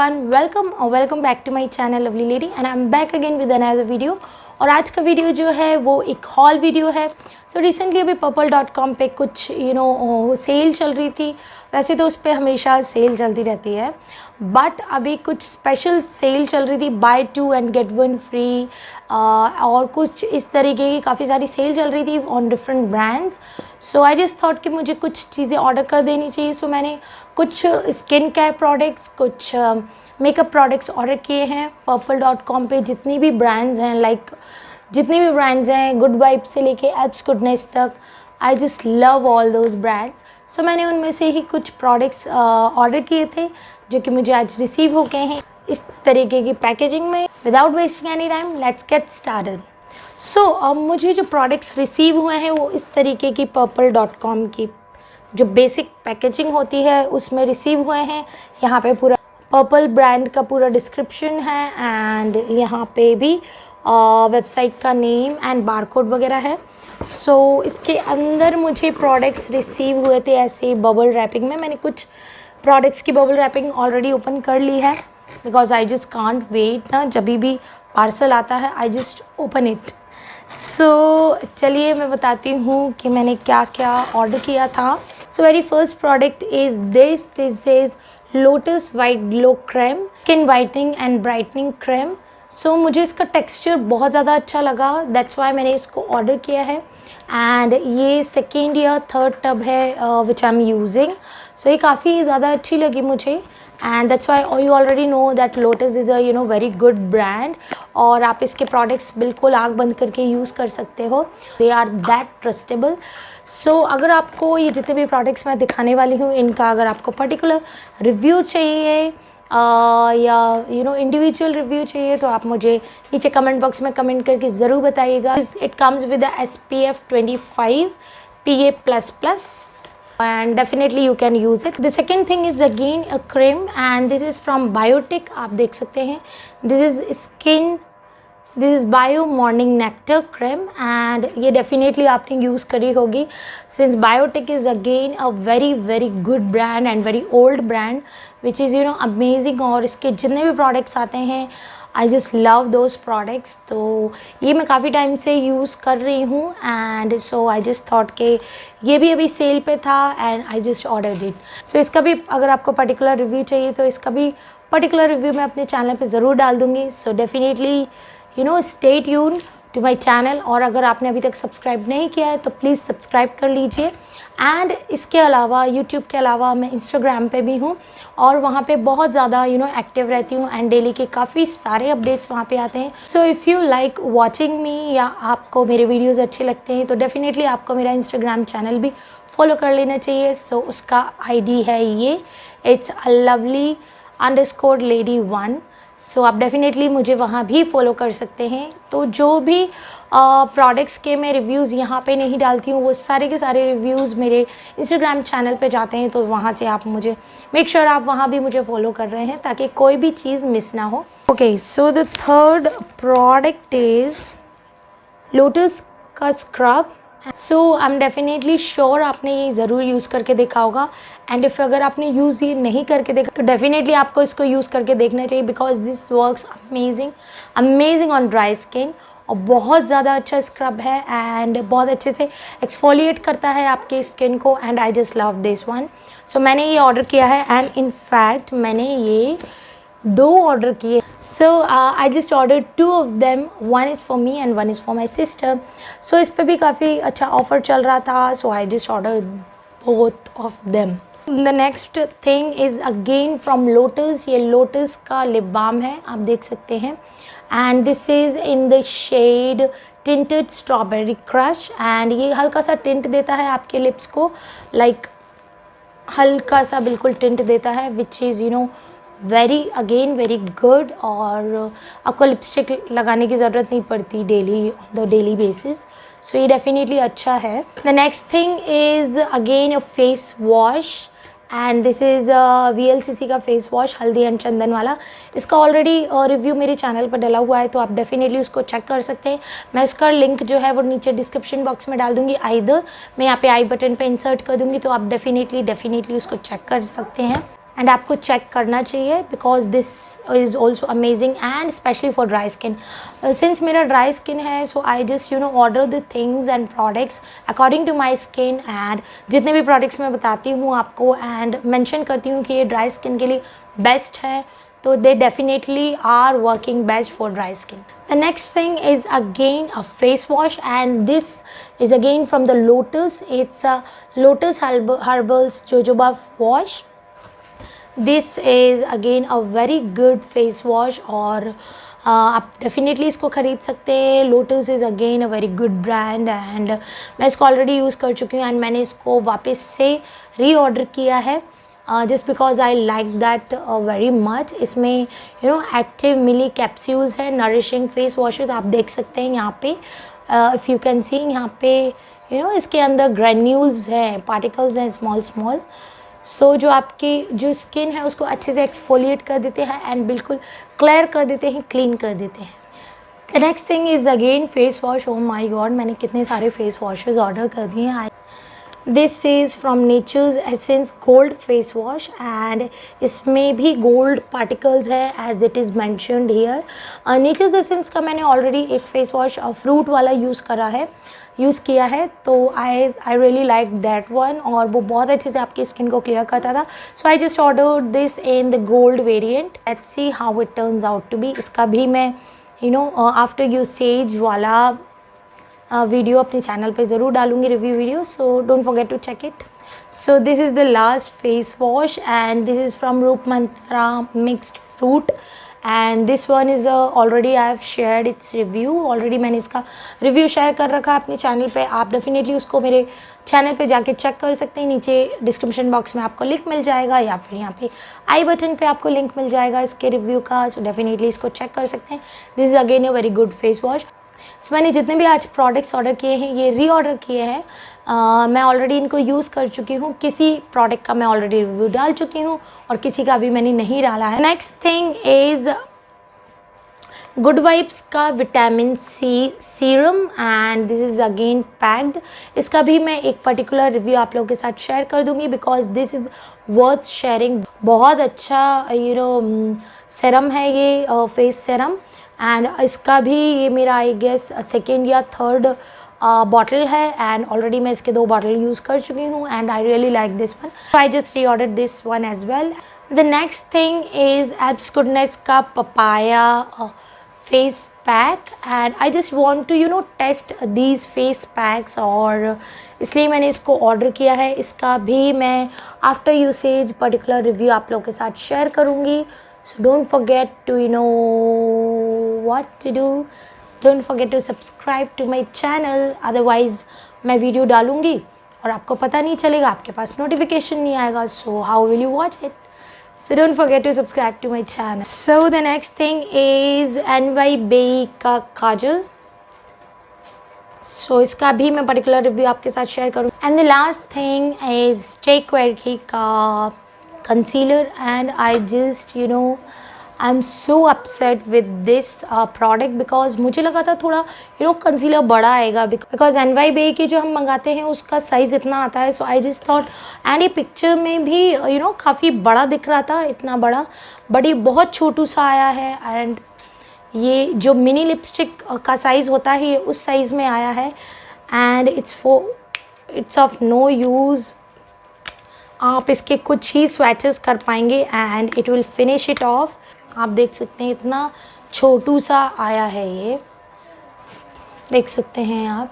everyone, welcome back to my channel lovely lady and I'm back again with another video। और आज का video जो है वो एक हॉल वीडियो है। सो रिसेंटली अभी purplle.com पे कुछ सेल चल रही थी। वैसे तो उस पर हमेशा सेल चलती रहती है, बट अभी कुछ स्पेशल सेल चल रही थी, बाय 2 and get 1 फ्री, और कुछ इस तरीके की काफ़ी सारी सेल चल रही थी on different brands. So I just thought कि मुझे कुछ चीज़ें ऑर्डर कर देनी चाहिए। सो मैंने कुछ स्किन केयर प्रोडक्ट्स, कुछ मेकअप प्रोडक्ट्स ऑर्डर किए हैं purplle.com पे। जितनी भी ब्रांड्स हैं गुड वाइब से लेके एप्स गुडनेस तक, I just love all those brands. So मैंने उनमें से ही कुछ प्रोडक्ट्स ऑर्डर किए थे जो कि मुझे आज रिसीव हो गए हैं इस तरीके की पैकेजिंग में। Without wasting any time let's get started. So मुझे जो प्रोडक्ट्स रिसीव हुए हैं वो इस तरीके की purplle.com की जो बेसिक पैकेजिंग होती है उसमें रिसीव हुए हैं। यहाँ पे पूरा पर्पल ब्रांड का पूरा डिस्क्रिप्शन है एंड यहाँ पे भी वेबसाइट का नेम एंड बारकोड वगैरह है। सो इसके अंदर मुझे प्रोडक्ट्स रिसीव हुए थे ऐसे बबल रैपिंग में। मैंने कुछ प्रोडक्ट्स की बबल रैपिंग ऑलरेडी ओपन कर ली है because I just can't wait ना, जब भी पार्सल आता है I just open it. So चलिए मैं बताती हूँ कि मैंने क्या क्या ऑर्डर किया था। So very first product is this is Lotus white glow cream, skin whitening and brightening cream. So मुझे इसका टेक्सचर बहुत ज़्यादा अच्छा लगा, दैट्स वाई मैंने इसको ऑर्डर किया है। एंड ये सेकेंड या थर्ड टब है विच आई एम यूजिंग। सो ये काफ़ी ज़्यादा अच्छी लगी मुझे and that's why you already know that lotus is a very good brand और आप इसके प्रोडक्ट्स बिल्कुल आँख बंद करके यूज़ कर सकते हो। They are that trustable. So अगर आपको ये जितने भी प्रोडक्ट्स मैं दिखाने वाली हूँ इनका अगर आपको पर्टिकुलर रिव्यू चाहिए या इंडिविजुअल रिव्यू चाहिए तो आप मुझे नीचे कमेंट बॉक्स में कमेंट करके ज़रूर बताइएगा। It comes with SPF 25 PA++ and definitely you can use it. The second thing is again a cream and this is from Biotic। आप देख सकते हैं this is Bio Morning Nectar Creme and ये definitely आपने use करी होगी since Biotic is again a very good brand and very old brand which is amazing। और इसके जितने भी products आते हैं I just love those products। तो ये मैं काफ़ी टाइम से यूज़ कर रही हूँ and so I just thought कि ये भी अभी सेल पे था and I just ordered it। So इसका भी अगर आपको पर्टिकुलर रिव्यू चाहिए तो इसका भी पर्टिकुलर रिव्यू मैं अपने चैनल पे ज़रूर डाल दूँगी। So definitely stay tuned to my channel। और अगर आपने अभी तक सब्सक्राइब नहीं किया है तो प्लीज़ सब्सक्राइब कर लीजिए। एंड इसके अलावा यूट्यूब के अलावा मैं इंस्टाग्राम पे भी हूँ और वहाँ पे बहुत ज़्यादा एक्टिव रहती हूँ एंड डेली के काफ़ी सारे अपडेट्स वहाँ पे आते हैं। So if you like watching मी या आपको मेरे वीडियोज़ अच्छे लगते हैं तो डेफिनेटली आपको मेरा इंस्टाग्राम चैनल भी फॉलो कर लेना चाहिए। सो उसका ID है ये, इट्स luvlylady1। सो आप डेफिनेटली मुझे वहाँ भी फॉलो कर सकते हैं। तो जो भी प्रोडक्ट्स के मैं रिव्यूज़ यहाँ पे नहीं डालती हूँ वो सारे के सारे रिव्यूज़ मेरे इंस्टाग्राम चैनल पे जाते हैं। तो वहाँ से आप मुझे मेक श्योर आप वहाँ भी मुझे फॉलो कर रहे हैं ताकि कोई भी चीज़ मिस ना हो। Okay, so the third product is lotus cut scrub. So I am definitely sure आपने ये ज़रूर यूज़ करके देखा होगा एंड इफ़ अगर आपने यूज़ ये नहीं करके देखा तो डेफिनेटली आपको इसको यूज़ करके देखना चाहिए because this works amazing on dry skin. और बहुत ज़्यादा अच्छा स्क्रब है एंड बहुत अच्छे से एक्सफोलिएट करता है आपके स्किन को and I just love this one. So मैंने ये ऑर्डर किया है एंड इन फैक्ट मैंने ये 2 ऑर्डर किए। So I just order 2 of them, one is for me and one is for my sister। So इस पर भी काफ़ी अच्छा ऑफ़र चल रहा था so I just order both of them। The next thing is again from Lotus। ये lotus का लिप बाम है, आप देख सकते हैं and this is in the shade Tinted Strawberry Crush and ये हल्का सा टिंट देता है आपके लिप्स को, like हल्का सा बिल्कुल टिंट देता है which is वेरी गुड। और आपको लिपस्टिक लगाने की ज़रूरत नहीं पड़ती डेली बेसिस। सो ये डेफिनेटली अच्छा है। The next thing is again a face wash and this is VLCC का फेस वॉश हल्दी एंड चंदन वाला। इसका ऑलरेडी रिव्यू मेरे चैनल पर डला हुआ है तो आप डेफिनेटली उसको चेक कर सकते हैं। मैं उसका लिंक जो है वो नीचे डिस्क्रिप्शन बॉक्स में डाल दूँगी, आइदर मैं यहाँ पे आई बटन पे इंसर्ट कर दूँगी तो आप डेफिनेटली उसको चेक कर सकते हैं। एंड आपको चेक करना चाहिए because this is also amazing and specially for dry skin. Since मेरा ड्राई स्किन है so I just order the things and products according to my skin. And जितने भी प्रोडक्ट्स मैं बताती हूँ आपको एंड मैंशन करती हूँ कि ये ड्राई स्किन के लिए बेस्ट है, तो they definitely are working best for dry skin. The next thing is again a face wash, and this is again from the Lotus. It's a Lotus Herbals Jojoba wash. This is again a very good face wash और आप definitely इसको ख़रीद सकते हैं. Lotus is again a very good brand and मैं इसको already use कर चुकी हूँ एंड मैंने इसको वापस से रीऑर्डर किया है just because I like that very much. इसमें एक्टिव मिली कैप्सूल्स है, नरिशिंग फेस वॉशेस आप देख सकते हैं यहाँ पे. इफ़ यू कैन सी यहाँ पे इसके अंदर ग्रेन्यूल्स हैं, पार्टिकल्स हैं स्मॉल स्मॉल. सो जो आपकी जो स्किन है उसको अच्छे से एक्सफोलिएट कर देते हैं एंड बिल्कुल क्लियर कर देते हैं, क्लीन कर देते हैं. The next thing is again face wash. Oh my god, मैंने कितने सारे फेस वॉशेज़ ऑर्डर कर दिए हैं. This is from Nature's Essence gold face wash and इसमें भी गोल्ड पार्टिकल्स है as it is mentioned here. Nature's Essence का मैंने ऑलरेडी एक फेस वॉश फ्रूट वाला यूज़ किया है तो I really like that one और वो बहुत अच्छे से आपकी स्किन को क्लियर करता था. So I just ordered this in the gold variant. Let's see how it turns out to be. इसका भी मैं आफ्टर यूसेज वाला वीडियो अपने चैनल पे ज़रूर डालूंगी, review video, so don't forget to check it. So this is the last face wash and this is from Roop Mantra mixed fruit and this one is already I have shared its review. Already मैंने इसका review share कर रखा है अपने channel पे. आप definitely उसको मेरे चैनल पे जाके चेक कर सकते हैं. नीचे डिस्क्रिप्शन बॉक्स में आपको लिंक मिल जाएगा या फिर यहाँ पे आई बटन पे आपको लिंक मिल जाएगा इसके रिव्यू का. सो डेफिनेटली इसको चेक कर सकते हैं. This is again a very good face wash. So मैंने जितने भी आज प्रोडक्ट्स ऑर्डर किए हैं ये रीऑर्डर किए हैं. मैं ऑलरेडी इनको यूज़ कर चुकी हूँ. किसी प्रोडक्ट का मैं ऑलरेडी रिव्यू डाल चुकी हूँ और किसी का भी मैंने नहीं डाला है. Next thing is good vibes का vitamin C serum and this is again packed. इसका भी मैं एक पर्टिकुलर रिव्यू आप लोगों के साथ शेयर कर दूँगी because this is worth sharing. बहुत अच्छा सेरम है ये फेस सेरम एंड इसका भी ये मेरा आई गेस सेकेंड या थर्ड बॉटल है एंड ऑलरेडी मैं इसके 2 बॉटल यूज़ कर चुकी हूँ and I really like this one. I just reorder this one as well. The next thing is goodness का papaya face pack and I just want to test these face packs और इसलिए मैंने इसको order किया है. इसका भी मैं आफ्टर यूसेज पर्टिकुलर रिव्यू आप लोगों के साथ शेयर करूँगी. So don't forget to what to do. Don't forget to subscribe to my channel. Otherwise मैं वीडियो डालूँगी और आपको पता नहीं चलेगा, आपके पास नोटिफिकेशन नहीं आएगा. So how will you watch it? So don't forget to subscribe to my channel. So the next thing is NYB का काजल. So इसका भी मैं पर्टिकुलर रिव्यू आपके साथ शेयर करूँ. And the last thing is Querky का concealer and I just I'm so upset with this product because मुझे लगा था थोड़ा कंसीलर बड़ा आएगा because NYB के जो हम मंगाते हैं उसका साइज़ इतना आता है. So I just thought and ये पिक्चर में भी काफ़ी बड़ा दिख रहा था, इतना बड़ा, बट ये बहुत छोटू सा आया है एंड ये जो मिनी लिपस्टिक का साइज़ होता है ये उस साइज़ में आया है and it's of no use. आप इसके कुछ ही स्वैचेस कर पाएंगे and it will finish it off. आप देख सकते हैं इतना छोटू सा आया है, ये देख सकते हैं आप.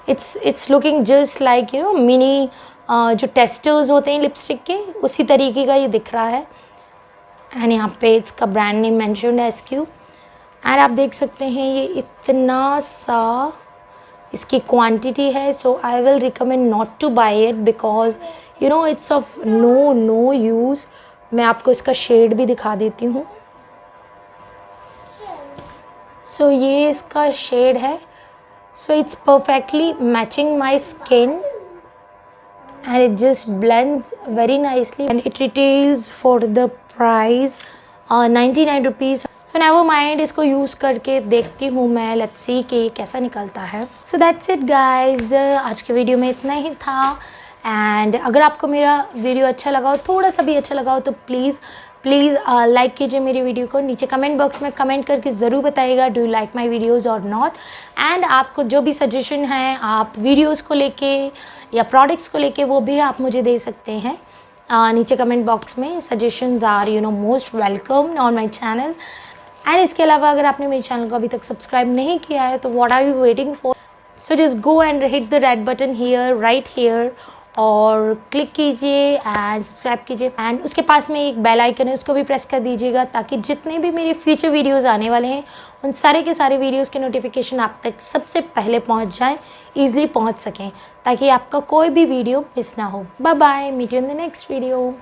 It's looking just like mini जो टेस्टर्स होते हैं लिपस्टिक के उसी तरीके का ये दिख रहा है एंड यहाँ पे इसका ब्रांड नेम मेंशन्ड है SQ एंड आप देख सकते हैं ये इतना सा इसकी क्वांटिटी है. So I will recommend not to buy it because it's of no use. मैं आपको इसका शेड भी दिखा देती हूँ. सो ये इसका शेड है. So it's perfectly matching my skin and it just blends very nicely and it retails for the price 99 rupees. So never mind, इसको यूज़ करके देखती हूँ मैं, लेट्स सी कि कैसा निकलता है. So that's it guys. आज के वीडियो में इतना ही था एंड अगर आपको मेरा वीडियो अच्छा लगा हो, थोड़ा सा भी अच्छा लगा हो, तो प्लीज़ लाइक कीजिए मेरी वीडियो को। नीचे कमेंट बॉक्स में कमेंट करके ज़रूर बताइएगा do you like my videos और नॉट। एंड आपको जो भी सजेशन है आप वीडियोस को लेके या प्रोडक्ट्स को लेके, वो भी आप मुझे दे सकते हैं नीचे कमेंट बॉक्स में। Suggestions are most welcome on my channel. And इसके अलावा अगर आपने मेरे चैनल को अभी तक सब्सक्राइब नहीं किया है तो what are you waiting for? So just go and hit the red button here, right here, और क्लिक कीजिए एंड सब्सक्राइब कीजिए। एंड उसके पास में एक बेल आइकन है, उसको भी प्रेस कर दीजिएगा, ताकि जितने भी मेरे फ्यूचर वीडियोस आने वाले हैं उन सारे के सारे वीडियोस के नोटिफिकेशन आप तक सबसे पहले पहुंच जाएं, ईजिली पहुंच सकें, ताकि आपका कोई भी वीडियो मिस ना हो। Bye bye, meet you in the next video.